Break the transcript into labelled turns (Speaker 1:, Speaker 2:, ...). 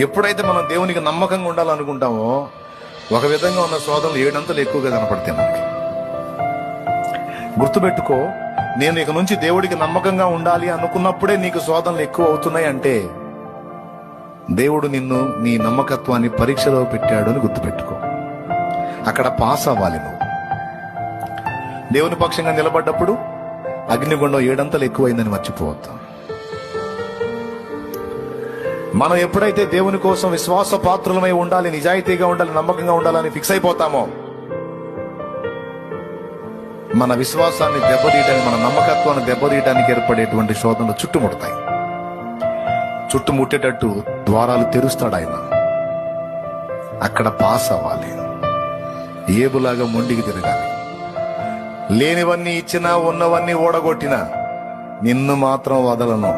Speaker 1: ఎప్పుడైతే మనం దేవునికి నమ్మకంగా ఉండాలనుకుంటామో ఒక విధంగా ఉన్న శోధనలు 7 అంతలు ఎక్కువగా కనపడతాయి మనకి. గుర్తుపెట్టుకో, నేను ఇక నుంచి దేవుడికి నమ్మకంగా ఉండాలి అనుకున్నప్పుడే నీకు శోధనలు ఎక్కువ అవుతున్నాయి అంటే దేవుడు నిన్ను నీ నమ్మకత్వాన్ని పరీక్షలో పెట్టాడు అని గుర్తుపెట్టుకో. అక్కడ పాస్ అవ్వాలి నువ్వు. దేవుని పక్షంగా నిలబడ్డప్పుడు అగ్నిగుండం 7 అంతలు ఎక్కువైందని మర్చిపోవద్దు. మనం ఎప్పుడైతే దేవుని కోసం విశ్వాస పాత్రులమై ఉండాలి, నిజాయితీగా ఉండాలి, నమ్మకంగా ఉండాలని ఫిక్స్ అయిపోతామో మన విశ్వాసాన్ని దెబ్బతీయడానికి, మన నమ్మకత్వాన్ని దెబ్బతీయడానికి ఏర్పడేటువంటి శోధనలు చుట్టుముడతాయి. చుట్టుముట్టేటట్టు ద్వారాలు తెరుస్తాడు ఆయన. అక్కడ పాస్ అవ్వాలి. ఏబులాగా మొండికి తిరగాలి. లేనివన్నీ ఇచ్చినా ఉన్నవన్నీ ఓడగొట్టినా నిన్ను మాత్రం వదలను.